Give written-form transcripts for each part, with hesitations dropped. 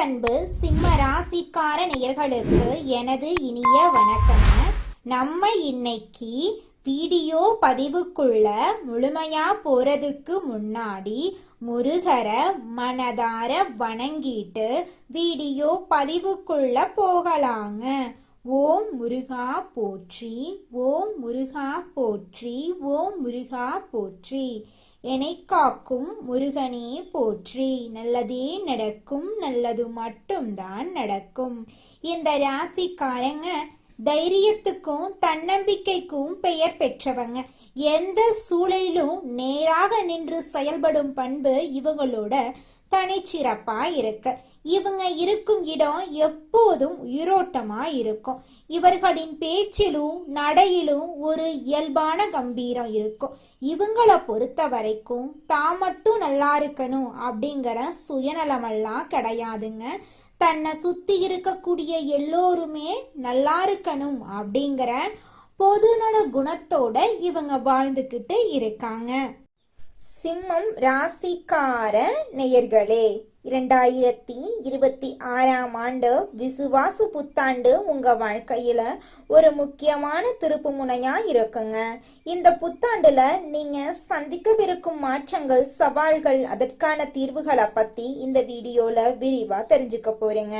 பேரன்பு சிம்ம ராசிக்கார நேயர்களுக்கு எனது இனிய வணக்கங்க. நம்ம இன்னைக்கு வீடியோ பதிவுக்குள்ள முழுமையா போறதுக்கு முன்னாடி முருகரை மனதார வணங்கிட்டு வீடியோ பதிவுக்குள்ள போகலாங்க. ஓம் முருகா போற்றி, ஓம் முருகா போற்றி, ஓம் முருகா போற்றி. என்னை காக்கும் முருகனே போற்றி. நல்லதே நடக்கும், நல்லது மட்டும்தான் நடக்கும். இந்த ராசிக்காரங்க தைரியத்துக்கும் தன்னம்பிக்கைக்கும் பெயர் பெற்றவங்க. எந்த சூழலிலும் நேராக நின்று செயல்படும் பண்பு இவங்களோட தனிச்சிறப்பா இருக்கு. இவங்க இருக்கும் இடம் எப்போதும் உயிரோட்டமா இருக்கும். இவர்களின் பேச்சிலும் நடையிலும் ஒரு இயல்பான கம்பீரம் இருக்கும். இவங்களை பொறுத்த வரைக்கும் தான் மட்டும் நல்லா இருக்கணும் அப்படிங்கிற சுயநலமெல்லாம் கிடையாதுங்க. தன்னை சுத்தி இருக்கக்கூடிய எல்லோருமே நல்லா இருக்கணும் அப்படிங்கிற பொதுநல குணத்தோட இவங்க வாழ்ந்துக்கிட்டு இருக்காங்க. சிம்மம் ராசிக்கார நேயர்களே, 2026ஆம் ஆண்டு விசுவாசு புத்தாண்டு உங்க வாழ்க்கையில ஒரு முக்கியமான திருப்பு முனையா இருக்குங்க. இந்த புத்தாண்டுல நீங்க சந்திக்கவிருக்கும் மாற்றங்கள், சவால்கள், அதற்கான தீர்வுகளை பத்தி இந்த வீடியோல விரிவா தெரிஞ்சுக்க போறீங்க.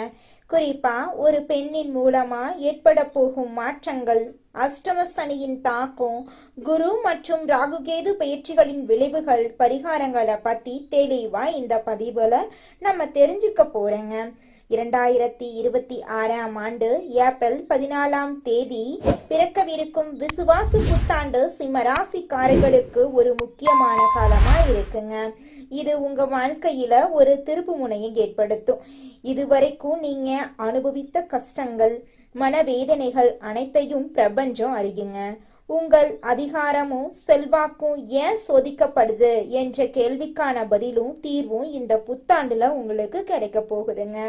குறிப்பா ஒரு பெண்ணின் மூலமா ஏற்பட போகும் மாற்றங்கள், அஷ்டம சனியின் தாக்கம், குரு மற்றும் ராகுகேது பயிற்சிகளின் விளைவுகள், பரிகாரங்களை பத்தி தெளிவா இந்த பதிவுல நம்ம தெரிஞ்சுக்க போறோங்க. 2026ஆம் ஆண்டு ஏப்ரல் 14ஆம் தேதி பிறக்கவிருக்கும் விசுவாசு புத்தாண்டு சிம்மராசிக்காரர்களுக்கு ஒரு முக்கியமான காலமா இருக்குங்க. இது உங்க வாழ்க்கையில ஒரு திருப்பு முனையை ஏற்படுத்தும். இதுவரைக்கும் நீங்க அனுபவித்த கஷ்டங்கள், மனவேதனைகள் அனைத்தையும் பிரபஞ்சம் அறியுங்க. உங்கள் அதிகாரமும் செல்வாக்கும் ஏன் சோதிக்கப்படுது என்ற கேள்விக்கான பதிலும் தீர்வும் இந்த புத்தாண்டுல உங்களுக்கு கிடைக்க போகுதுங்க.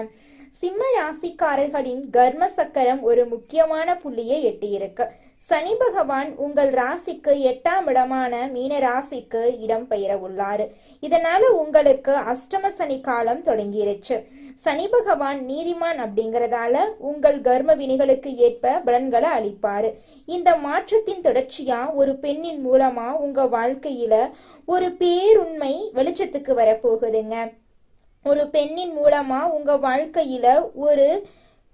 சிம்ம ராசிக்காரர்களின் கர்ம சக்கரம் ஒரு முக்கியமான புள்ளியை எட்டியிருக்கு. சனி பகவான் உங்கள் ராசிக்கு 8ஆம் இடமான மீன ராசிக்கு இடம் பெயர உள்ளாரு. இதனால உங்களுக்கு அஷ்டம சனி காலம் தொடங்கிருச்சு. சனி பகவான் நீதிமான் அப்படிங்கறதால உங்கள் கர்ம வினைகளுக்கு ஏற்ப பலன்களை அளிப்பாரு. இந்த மாற்றத்தின் தொடர்ச்சியா ஒரு பெண்ணின் மூலமா உங்க வாழ்க்கையில ஒரு பேருண்மை வெளிச்சத்துக்கு வரப்போகுதுங்க. ஒரு பெண்ணின் மூலமா உங்க வாழ்க்கையில ஒரு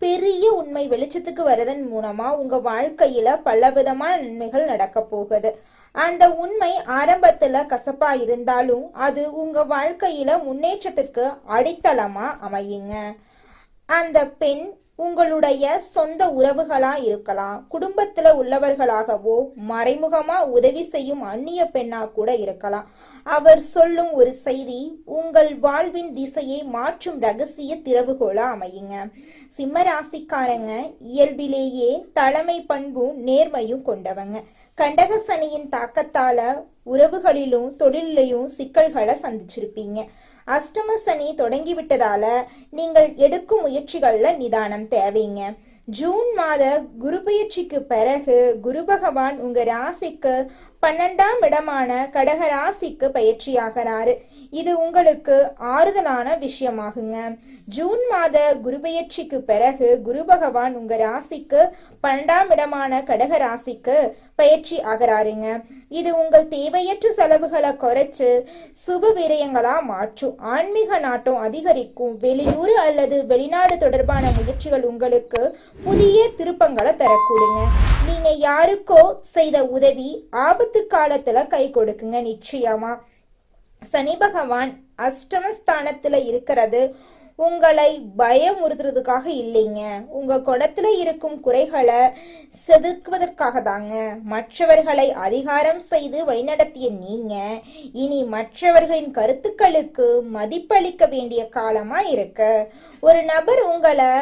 பெரிய உண்மை வெளிச்சத்துக்கு வரதன் மூலமா உங்க வாழ்க்கையில பலவிதமான நன்மைகள் நடக்க போகுது. அந்த உண்மை ஆரம்பத்துல கசப்பா இருந்தாலும் அது உங்க வாழ்க்கையில முன்னேற்றத்திற்கு அடித்தளமா அமையுங்க. அந்த பெண் உங்களுடைய சொந்த உறவுகளா இருக்கலாம், குடும்பத்துல உள்ளவர்களாகவோ, மறைமுகமா உதவி செய்யும் அந்நிய பெண்ணா கூட இருக்கலாம். அவர் சொல்லும் ஒரு செய்தி உங்கள் வாழ்வின் திசையை மாற்றும் ரகசிய திறவுகோலா அமையுங்க. சிம்ம ராசிக்காரங்க இயல்பிலேயே தலைமை பண்பும் நேர்மையும் கொண்டவங்க. கண்டக சனியின் தாக்கத்தால உறவுகளிலும் தொழிலையும் சிக்கல்களை சந்திச்சிருப்பீங்க. அஷ்டம சனி தொடங்கிவிட்டதால நீங்கள் எடுக்கும் முயற்சிகள்ல நிதானம் தேவைங்க. ஜூன் மாத குரு பயிற்சிக்கு பிறகு குரு பகவான் உங்க ராசிக்கு 12ஆம் இடமான கடக ராசிக்கு பயிற்சியாகிறாரு. இது உங்களுக்கு ஆறுதலான விஷயமாகுங்க. ஜூன் மாத குரு பயிற்சிக்கு பிறகு குரு பகவான் உங்க ராசிக்கு 12ஆம் இடமான கடக ராசிக்கு பயிற்சி ஆகிறாருங்க. இது உங்கள் தேவையற்ற செலவுகளை குறைச்சு சுப விரயங்களா மாற்றும். ஆன்மீக நாட்டம் அதிகரிக்கும். வெளியூர் அல்லது வெளிநாடு தொடர்பான முயற்சிகள் உங்களுக்கு புதிய திருப்பங்களை தரக்கூடுங்க. நீங்க யாருக்கோ செய்த உதவி ஆபத்து காலத்துல கை கொடுக்குங்க நிச்சயமா. சனி பகவான் அஷ்டமஸ்தானத்துல இருக்கிறது உங்களை பயமுறுத்துறதுக்காக இல்லைங்க. உங்க குணத்துல இருக்கும் குறைகளை செதுக்குவதற்காக தாங்க. மற்றவர்களை அதிகாரம் செய்து வழிநடத்திய நீங்க இனி மற்றவர்களின் கருத்துக்களுக்கு மதிப்பளிக்க வேண்டிய காலமா இருக்கு. ஒரு நபர் உங்களை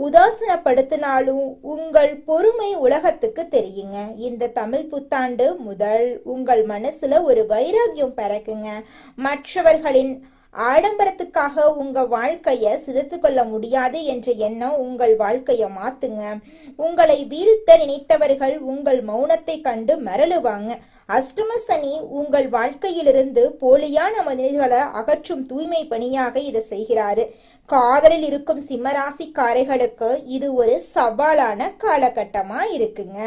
உதாசீனப்படுத்தினாலும் உங்கள் பொறுமை உலகத்துக்கு தெரியுங்க. இந்த தமிழ் புத்தாண்டு முதல் உங்கள் மனசுல ஒரு வைராகியம் பிறக்குங்க. மற்றவர்களின் ஆடம்பரத்துக்காக உங்க வாழ்க்கைய சிதைத்து கொள்ள முடியாது என்ற எண்ணம் உங்கள் வாழ்க்கைய மாத்துங்க. உங்களை வீழ்த்த நினைத்தவர்கள் உங்கள் மௌனத்தை கண்டு மரளுவாங்க. அஷ்டம சனி உங்கள் வாழ்க்கையிலிருந்து போலியான மனிதர்களை அகற்றும் தூய்மை பணியாக இதை செய்கிறாரு. காதலில் இருக்கும் சிம்மராசிக்காரர்களுக்கு இது ஒரு சவாலான காலகட்டமா இருக்குங்க.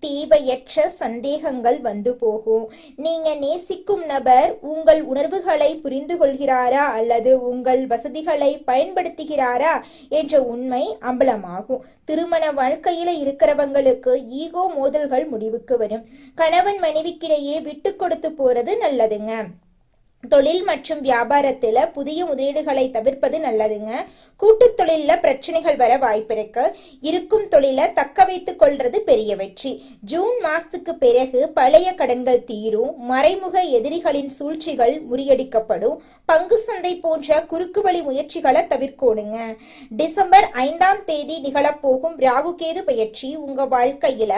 தேவையற்ற சந்தேகங்கள் வந்து போகும். நீங்க நேசிக்கும் நபர் உங்கள் உணர்வுகளை புரிந்து கொள்கிறாரா அல்லது உங்கள் வசதிகளை பயன்படுத்துகிறாரா என்ற உண்மை அம்பலமாகும். திருமண வாழ்க்கையில இருக்கிறவங்களுக்கு ஈகோ மோதல்கள் முடிவுக்கு வரும். கணவன் மனைவிக்கிடையே விட்டு கொடுத்து போறது நல்லதுங்க. தொழில் மற்றும் வியாபாரத்துல புதிய முதலீடுகளை தவிர்ப்பது நல்லதுங்க. கூட்டு தொழில பிரச்சனைகள் வர வாய்ப்பிருக்கு. இருக்கும் தொழிலை தக்க வைத்துக் கொள்றது பெரிய வெற்றி. ஜூன் மாசத்துக்கு பிறகு பழைய கடன்கள் தீரும். மறைமுக எதிரிகளின் சூழ்ச்சிகள் முறியடிக்கப்படும். பங்கு சந்தை போன்ற குறுக்கு வழி முயற்சிகளை தவிர்க்கணுங்க. டிசம்பர் 5ஆம் தேதி நிகழப்போகும் ராகு கேது பயிற்சி உங்க வாழ்க்கையில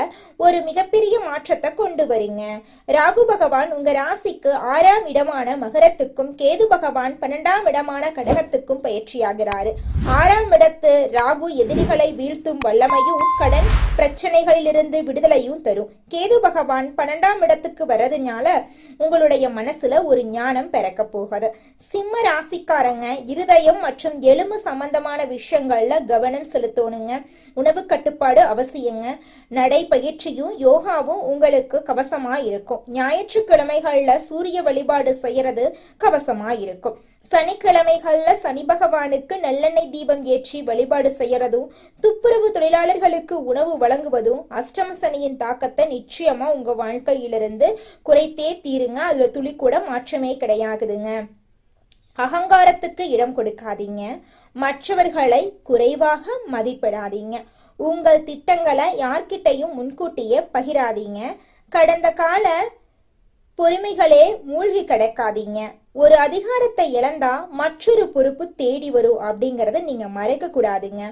ஒரு மிகப்பெரிய மாற்றத்தை கொண்டு வருங்க. ராகு பகவான் உங்க ராசிக்கு 6ஆம் இடமான மகரத்துக்கும் கேது பகவான் 12ஆம் இடமான கடகத்துக்கும் பயிற்சியாகிறாரு. 6ஆம் இடத்து ராகு எதிரிகளை வீழ்த்தும் வல்லமையும் கடன் பிரச்சனைகளிலிருந்து விடுதலையும் தரும். கேது பகவான் 12ஆம் இடத்துக்கு வர்றதுனால உங்களுடைய மனசுல ஒரு ஞானம் பிறக்க போகுது. சிம்ம ராசிக்காரங்க இருதயம் மற்றும் எலும்பு சம்பந்தமான விஷயங்கள்ல கவனம் செலுத்தணுங்க. உணவு கட்டுப்பாடு அவசியங்க. நடைப்பயிற்சியும் யோகாவும் உங்களுக்கு கவசமா இருக்கும். ஞாயிற்றுக்கிழமைகள்ல சூரிய வழிபாடு செய்யறது கவசமா இருக்கும். சனிக்கிழமைகள்ல சனி பகவானுக்கு நல்லெண்ணெய் தீபம் ஏற்றி வழிபாடு செய்யறதும் துப்புரவு தொழிலாளர்களுக்கு உணவு வழங்குவதும் அஷ்டம சனியின் தாக்கத்தை நிச்சயமா உங்க வாழ்க்கையிலிருந்து குறைத்தே தீருங்க. அதுல துளி கூட மாற்றமே கிடையாதுங்க. அகங்காரத்துக்கு இடம் கொடுக்காதீங்க. மற்றவர்களை குறைவாக மதிப்பிடாதீங்க. உங்கள் திட்டங்களை யார்கிட்டையும் முன்கூட்டியே பகிராதீங்க. கடந்த கால பொறுமைகளே மூழ்கி கிடக்காதீங்க. ஒரு அதிகாரத்தை இழந்தா மற்றொரு பொறுப்பு தேடி வரும் அப்படிங்கறத நீங்க மறைக்க கூடாதுங்க.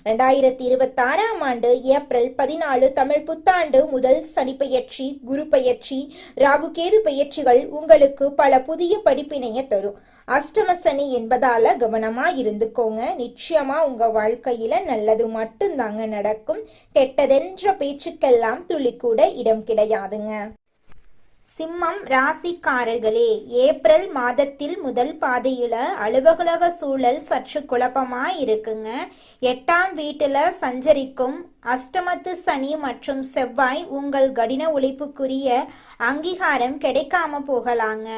2026ஆம் ஆண்டு ஏப்ரல் 14 தமிழ் புத்தாண்டு முதல் சனி பயிற்சி, குரு பயிற்சி, ராகு கேது பயிற்சிகள் உங்களுக்கு பல புதிய படிப்பினைய தரும். அஷ்டம சனி என்பதால கவனமா இருந்துக்கோங்க. நிச்சயமா உங்க வாழ்க்கையில நல்லது மட்டும்தாங்க நடக்கும். கெட்டதென்ற பேச்சுக்கெல்லாம் துளி கூட இடம் கிடையாதுங்க. சிம்மம் ராசிக்காரர்களே, ஏப்ரல் மாதத்தில் முதல் பாதையில அலுவலக சூழல் சற்று குழப்பமா இருக்குங்க. 8ஆம் வீட்டுல சஞ்சரிக்கும் அஷ்டமத்து சனி மற்றும் செவ்வாய் உங்கள் கடின உழைப்புக்குரிய அங்கீகாரம் கிடைக்காம போகலாங்க.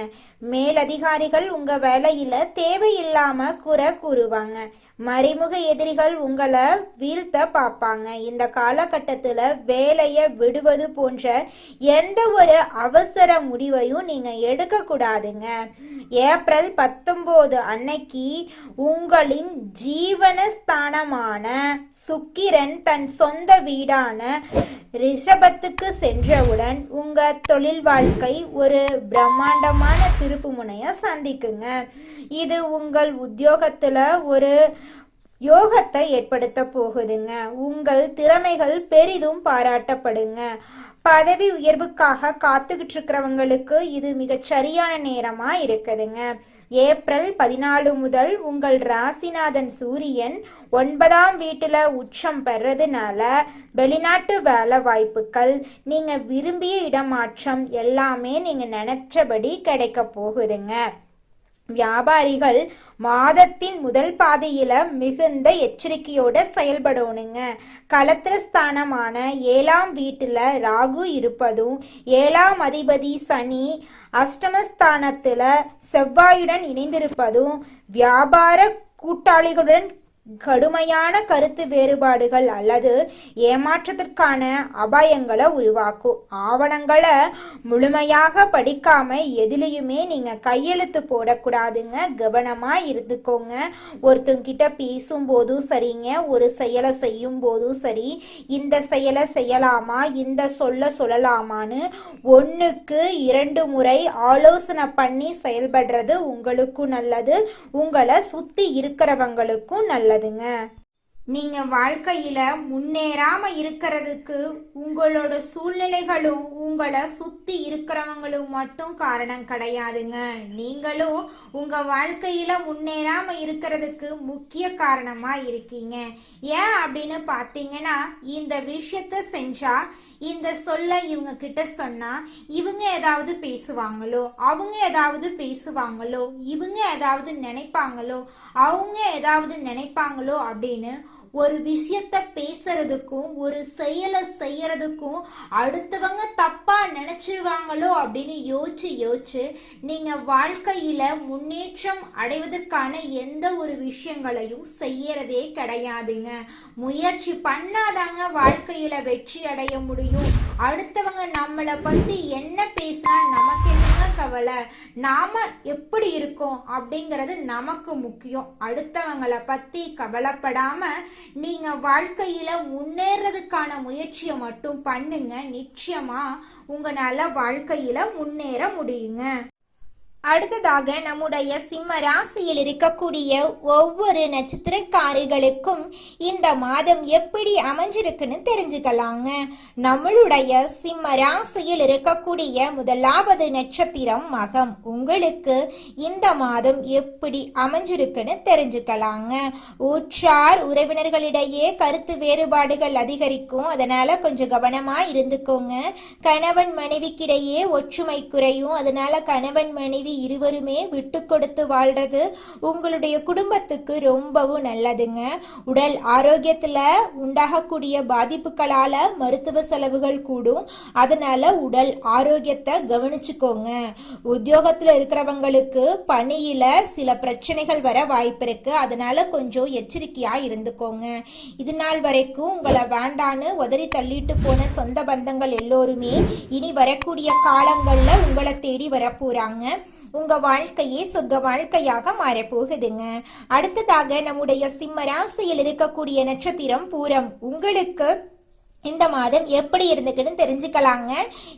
மேலதிகாரிகள் உங்க வேலையில தேவையில்லாம குறை கூறுவாங்க. மறைமுக எதிரிகள் உங்களை வீழ்த்த பார்ப்பாங்க. இந்த காலகட்டத்துல வேலைய விடுவது போன்ற எந்த ஒரு அவசர முடிவையும் நீங்க எடுக்க கூடாதுங்க. ஏப்ரல் 19 அன்னைக்கு உங்களின் ஜீவனஸ்தானமான சுக்கிரன் தன் சொந்த வீடான ரிஷபத்துக்கு சென்றவுடன் உங்க தொழில் வாழ்க்கை ஒரு பிரம்மாண்டமான திருப்பு முனைய சந்திக்குங்க. இது உங்கள் உத்தியோகத்துல ஒரு யோகத்தை ஏற்படுத்த போகுதுங்க. உங்கள் திறமைகள் பெரிதும் பாராட்டப்படுங்க. பதவி உயர்வுக்காக காத்துக்கிட்டு இருக்கிறவங்களுக்கு இது மிகச் சரியான நேரமா இருக்குதுங்க. ஏப்ரல் 14 முதல் உங்கள் ராசிநாதன் சூரியன் 9ஆம் வீட்டுல உச்சம் பெறதுனால வெளிநாட்டு வேலை வாய்ப்புகள், நீங்க விரும்பிய இடமாற்றம் எல்லாமே நீங்க நினைச்சபடி கிடைக்க போகுதுங்க. வியாபாரிகள் மாதத்தின் முதல் பாதையில மிகுந்த எச்சரிக்கையோட செயல்படணுங்க. களத்திரஸ்தானமான 7ஆம் வீட்டுல ராகு இருப்பதும் 7ஆம் அதிபதி சனி அஷ்டமஸ்தானத்துல செவ்வாயுடன் இணைந்திருப்பதும் வியாபார கூட்டாளிகளுடன் கடுமையான கருத்து வேறுபாடுகள் அல்லது ஏமாற்றத்திற்கான அபாயங்களை உருவாக்கும். ஆவணங்களை முழுமையாக படிக்காம எதுலையுமே நீங்க கையெழுத்து போடக்கூடாதுங்க. கவனமா இருந்துக்கோங்க. ஒருத்தங்கிட்ட பேசும் போதும் சரிங்க, ஒரு செயலை செய்யும் போதும் சரி, இந்த செயலை செய்யலாமா, இந்த சொல்லலாமான்னு 1க்கு 2 முறை ஆலோசனை பண்ணி செயல்படுறது உங்களுக்கும் நல்லது, உங்களை சுத்தி இருக்கிறவங்களுக்கும் நல்லதுங்க. நீங்க வாழ்க்கையில முன்னேறாம இருக்கிறதுக்கு உங்களோட சூழ்நிலைகளும் உங்களை சுத்தி இருக்கிறவங்களும் மட்டும் காரணம் கிடையாதுங்க. நீங்களும் உங்க வாழ்க்கையில முன்னேறாம இருக்கிறதுக்கு முக்கிய காரணமா இருக்கீங்க. ஏன் அப்படின்னு பாத்தீங்கன்னா, இந்த விஷயத்த செஞ்சா, இந்த சொல்ல இவங்க கிட்ட சொன்னா இவங்க ஏதாவது பேசுவாங்களோ, அவங்க ஏதாவது பேசுவாங்களோ, இவங்க ஏதாவது நினைப்பாங்களோ, அவங்க ஏதாவது நினைப்பாங்களோ அப்படின்னு ஒரு விஷயத்த பேசுறதுக்கும் ஒரு செயலை செய்யறதுக்கும் அடுத்தவங்க தப்பா நினைச்சிருவாங்களோ அப்படின்னு யோசிச்சு நீங்க வாழ்க்கையில முன்னேற்றம் அடைவதற்கான எந்த ஒரு விஷயங்களையும் செய்யறதே கிடையாதுங்க. முயற்சி பண்ணாதாங்க வாழ்க்கையில வெற்றி அடைய முடியும். அடுத்தவங்க நம்மளை பத்தி என்ன பேசினா நமக்கு என்னங்க கவலை? நாம எப்படி இருக்கோம் அப்படிங்கிறது நமக்கு முக்கியம். அடுத்தவங்களை பத்தி கவலைப்படாம நீங்க வாழ்க்கையில முன்னேறதுக்கான முயற்சியை மட்டும் பண்ணுங்க. நிச்சயமா உங்களால வாழ்க்கையில முன்னேற முடியுங்க. அடுத்ததாக நம்முடைய சிம்ம ராசியில் இருக்கக்கூடிய ஒவ்வொரு நட்சத்திரக்காரர்களுக்கும் இந்த மாதம் எப்படி அமைஞ்சிருக்குன்னு தெரிஞ்சுக்கலாங்க. நம்மளுடைய சிம்ம ராசியில் இருக்கக்கூடிய முதலாவது நட்சத்திரம் மகம். உங்களுக்கு இந்த மாதம் எப்படி அமைஞ்சிருக்குன்னு தெரிஞ்சுக்கலாங்க. உற்றார் உறவினர்களிடையே கருத்து வேறுபாடுகள் அதிகரிக்கும், அதனால கொஞ்சம் கவனமா இருந்துக்கோங்க. கணவன் மனைவிக்கிடையே ஒற்றுமை குறையும், அதனால கணவன் மனைவி இருவருமே விட்டு கொடுத்து வாழ்றது உங்களுடைய குடும்பத்துக்கு ரொம்பவும் நல்லதுங்க. உடல் ஆரோக்கியத்துல உண்டாகக்கூடிய பாதிப்புகளால மருத்துவ செலவுகள் கூடும், அதனால உடல் ஆரோக்கியத்தை கவனிச்சுக்கோங்க. உத்தியோகத்துல இருக்கிறவங்களுக்கு பணியில சில பிரச்சனைகள் வர வாய்ப்பு இருக்கு, அதனால கொஞ்சம் எச்சரிக்கையா இருந்துக்கோங்க. இது நாள் வரைக்கும் உங்களை வேண்டான்னு உதறி தள்ளிட்டு போன சொந்த பந்தங்கள் எல்லோருமே இனி வரக்கூடிய காலங்கள்ல உங்களை தேடி வர போறாங்க. உங்க வாழ்க்கையே சொர்க்க வாழ்க்கையாக மாறப்போகுதுங்க. அடுத்ததாக நம்முடைய சிம்ம ராசியில் இருக்கக்கூடிய நட்சத்திரம் பூரம். உங்களுக்கு இந்த மாதம் எப்படி இருந்துக்குன்னு தெரிஞ்சுக்கலாங்க.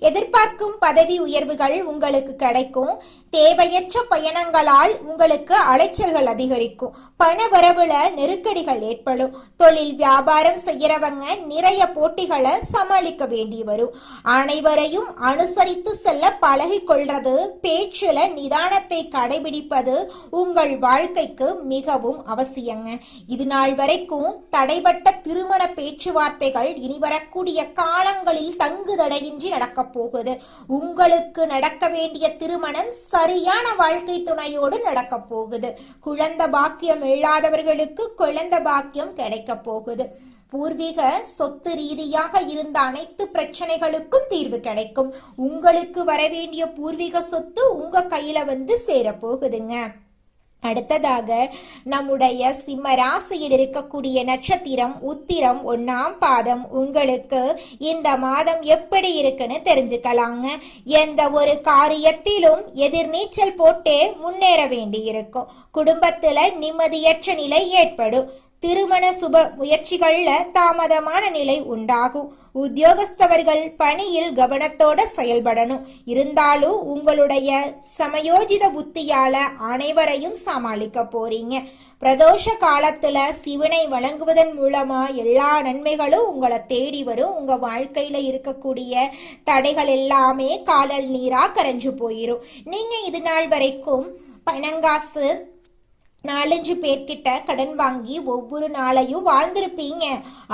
எதிர்பார்க்கும் பதவி உயர்வுகள் உங்களுக்கு கிடைக்கும். தேவையற்ற பயணங்களால் உங்களுக்கு அலைச்சல்கள் அதிகரிக்கும். பண வரவுல நெருக்கடிகள் ஏற்படும். தொழில் வியாபாரம் செய்யறவங்க நிறைய போட்டிகளை சமாளிக்க வேண்டி வரும். அனைவரையும் அனுசரித்து செல்ல பழகி கொள்றது, பேச்சுல நிதானத்தை கடைபிடிப்பது உங்கள் வாழ்க்கைக்கு மிகவும் அவசியங்க. இது நாள் வரைக்கும் தடைபட்ட திருமண பேச்சுவார்த்தைகள் இனி வரக்கூடிய காலங்களில் தங்கு தடையின்றி நடக்க போகுது. உங்களுக்கு நடக்க வேண்டிய திருமணம் சரியான வாழ்க்கை துணையோடு நடக்க போகுது. குழந்தை பாக்கியம் இல்லாதவர்களுக்கு குழந்தை பாக்கியம் கிடைக்க போகுது. பூர்வீக சொத்து ரீதியாக இருந்த அனைத்து பிரச்சனைகளுக்கும் தீர்வு கிடைக்கும். உங்களுக்கு வரவேண்டிய பூர்வீக சொத்து உங்க கையில வந்து சேர போகுதுங்க. அடுத்ததாக நம்முடைய சிம்ம ராசியில் இருக்கக்கூடிய நட்சத்திரம் உத்திரம் 1ஆம் பாதம். உங்களுக்கு இந்த மாதம் எப்படி இருக்குன்னு தெரிஞ்சுக்கலாங்க. எந்த ஒரு காரியத்திலும் எதிர்நீச்சல் போட்டே முன்னேற வேண்டி இருக்கும். குடும்பத்துல நிம்மதியற்ற நிலை ஏற்படும். திருமண சுப முயற்சிகள்ல தாமதமான நிலை உண்டாகும். உத்தியோகஸ்தவர்கள் பணியில் கவனத்தோட செயல்படணும். இருந்தாலும் உங்களுடைய சமயோஜித புத்தியால அனைவரையும் சமாளிக்க போறீங்க. பிரதோஷ காலத்துல சிவனை வணங்குவதன் மூலமா எல்லா நன்மைகளும் உங்களை தேடி வரும். உங்க வாழ்க்கையில இருக்கக்கூடிய தடைகள் எல்லாமே காலல் நீரா கரைஞ்சு போயிரும். நீங்க இது நாள் வரைக்கும் பணங்காசு 4-5 பேர்கிட்ட கடன் வாங்கி ஒவ்வொரு நாளையும் வாழ்ந்திருப்பீங்க.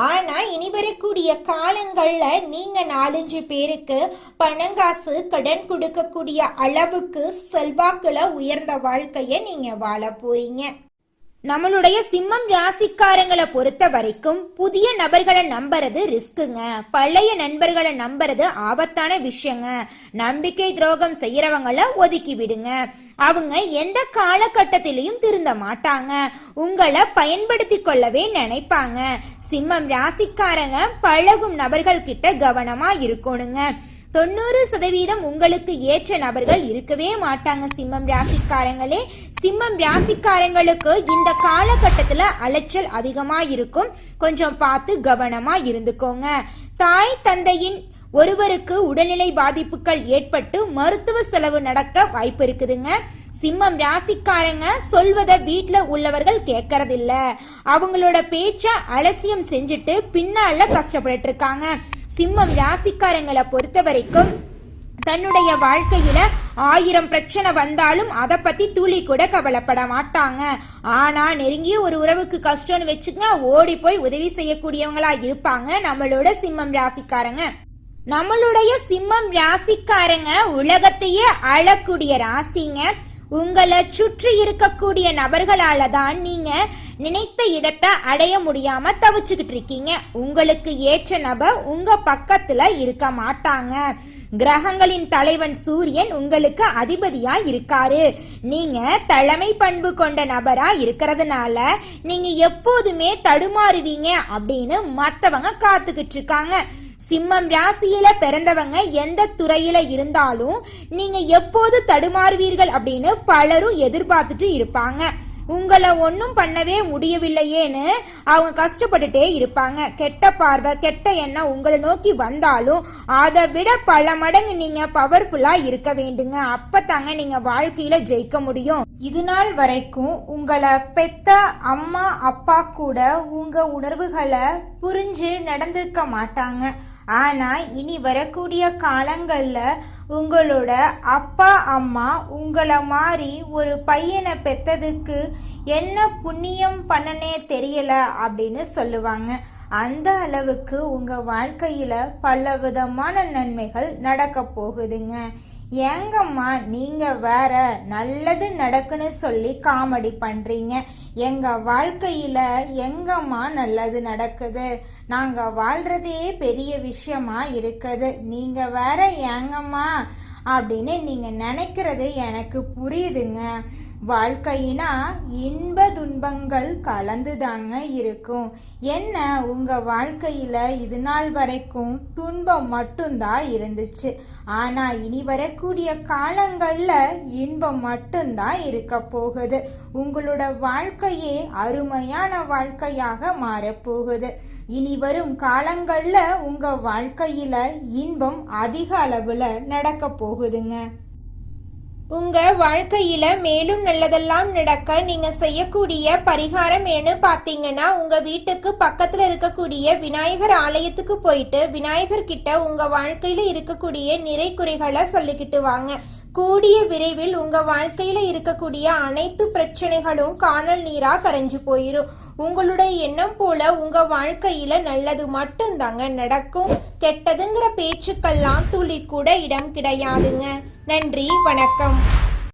ஆனா இனி வரக்கூடிய காலங்கள்ல நீங்க 4-5 பேருக்கு பணங்காசு கடன் கொடுக்கக்கூடிய அளவுக்கு செல்வாக்குல உயர்ந்த வாழ்க்கைய நீங்க வாழ போறீங்க. நம்மளுடைய சிம்மம் ராசிக்காரங்களை பொறுத்த வரைக்கும் புதிய நபர்களை நம்புறது ரிஸ்க்குங்க. பழைய நண்பர்களை நம்புறது ஆபத்தான விஷயங்க. நம்பிக்கை துரோகம் செய்யறவங்கள ஒதுக்கி விடுங்க. அவங்க எந்த காலகட்டத்திலையும் திருந்த மாட்டாங்க. உங்களை பயன்படுத்தி கொள்ளவே நினைப்பாங்க. சிம்மம் ராசிக்காரங்க பழகும் நபர்கள் கிட்ட கவனமா இருக்கணுங்க. 90% உங்களுக்கு ஏற்ற நபர்கள் இருக்கவே மாட்டாங்க. சிம்மம் ராசிக்காரங்களே, சிம்மம் ராசிக்காரங்களுக்கு இந்த காலகட்டத்துல அலைச்சல் அதிகமா இருக்கும். கொஞ்சம் பார்த்து கவனமா இருந்துக்கோங்க. தாய் தந்தையின் ஒருவருக்கு உடல்நிலை பாதிப்புகள் ஏற்பட்டு மருத்துவ செலவு நடக்க வாய்ப்பு இருக்குதுங்க. சிம்மம் ராசிக்காரங்க சொல்வத வீட்ல உள்ளவர்கள் கேட்கறதில்ல. அவங்களோட பேச்ச அலட்சியம் செஞ்சுட்டு பின்னால கஷ்டப்பட்டு இருக்காங்க. சிம்மம் ராசிக்காரங்களை பொறுத்த வரைக்கும் தன்னுடைய வாழ்க்கையில 1000 பிரச்சனை வந்தாலும் அதை பத்தி துளி கூட கவலைப்பட மாட்டாங்க. ஆனா நெருங்கிய ஒரு உறவுக்கு கஷ்டம்னு வச்சுக்கங்க, ஓடி போய் உதவி செய்யக்கூடியவங்களா இருப்பாங்க நம்மளோட சிம்மம் ராசிக்காரங்க. நம்மளுடைய சிம்மம் ராசிக்காரங்க உலகத்தையே ஆளக்கூடிய ராசிங்க. உங்களை சுற்றி இருக்கக்கூடிய நபர்களால தான் நீங்க நினைத்த இடத்தை அடைய முடியாம தவிச்சுக்கிட்டு இருக்கீங்க. உங்களுக்கு ஏற்ற நபர் உங்க பக்கத்துல இருக்க மாட்டாங்க. கிரகங்களின் தலைவன் சூரியன் உங்களுக்கு அதிபதியா இருக்காரு. நீங்க தலைமை பண்பு கொண்ட நபரா இருக்கிறதுனால நீங்க எப்போதுமே தடுமாறுவீங்க அப்படின்னு மத்தவங்க காத்துக்கிட்டு இருக்காங்க. சிம்மம் ராசியில பிறந்தவங்க எந்த துறையில இருந்தாலும் நீங்க எப்போது தடுமாறுவீர்கள் அப்படின்னு பலரும் எதிர்பார்த்துட்டு இருப்பாங்க. உங்களை ஒன்றும் பண்ணவே முடியவில்லையேன்னு அவங்க கஷ்டப்பட்டுட்டே இருப்பாங்க. கெட்ட பார்வை கெட்ட எண்ணம் உங்களை நோக்கி வந்தாலும் அதை விட பல மடங்கு நீங்க பவர்ஃபுல்லா இருக்க வேண்டுங்க. அப்பதாங்க நீங்க வாழ்க்கையில ஜெயிக்க முடியும். இது நாள் வரைக்கும் உங்களை பெத்த அம்மா அப்பா கூட உங்க உணர்வுகளை புரிஞ்சு நடந்திருக்க மாட்டாங்க. ஆனா இனி வரக்கூடிய காலங்கள்ல உங்களோட அப்பா அம்மா உங்களை மாதிரி ஒரு பையனை பெத்ததுக்கு என்ன புண்ணியம் பண்ணனே தெரியல அப்படின்னு சொல்லுவாங்க. அந்த அளவுக்கு உங்க வாழ்க்கையில பல விதமான நன்மைகள் நடக்க போகுதுங்க. ஏங்கம்மா நீங்க வேற நல்லது நடக்குன்னு சொல்லி காமெடி பண்றீங்க. எங்க வாழ்க்கையில எங்கம்மா நல்லது நடக்குது? நாங்க வாழ்றதே பெரிய விஷயமா இருக்குது. நீங்க வேற ஏங்கம்மா அப்படின்னு நீங்க நினைக்கிறது எனக்கு புரியுதுங்க. வாழ்க்கையினா இன்ப துன்பங்கள் கலந்துதாங்க இருக்கும். என்ன உங்க வாழ்க்கையில இது நாள் வரைக்கும் துன்பம் மட்டும்தான் இருந்துச்சு. ஆனா இனி வரக்கூடிய காலங்கள்ல இன்பம் மட்டும்தான் இருக்க போகுது. உங்களோட வாழ்க்கையே அருமையான வாழ்க்கையாக மாறப்போகுது. இனி வரும் காலங்கள்ல உங்க வாழ்க்கையில இன்பம் அதிக அளவுல நடக்க போகுதுங்க. உங்க வாழ்க்கையில மேலும் நல்லதெல்லாம் நடக்க நீங்க செய்யக்கூடிய பரிகாரம் என்னன்னு பாத்தீங்கன்னா, உங்க வீட்டுக்கு பக்கத்துல இருக்கக்கூடிய விநாயகர் ஆலயத்துக்கு போயிட்டு விநாயகர் கிட்ட உங்க வாழ்க்கையில இருக்கக்கூடிய நிறை குறைகளை சொல்லிக்கிட்டு வாங்க. கூடிய விரைவில் உங்க வாழ்க்கையில இருக்கக்கூடிய அனைத்து பிரச்சனைகளும் காணல் நீரா கரைஞ்சு போயிரும். உங்களுடைய எண்ணம் போல உங்க வாழ்க்கையில நல்லது மட்டும்தாங்க நடக்கும். கெட்டதுங்கிற பேச்சுக்கெல்லாம் துளி கூட இடம் கிடையாதுங்க. நன்றி, வணக்கம்.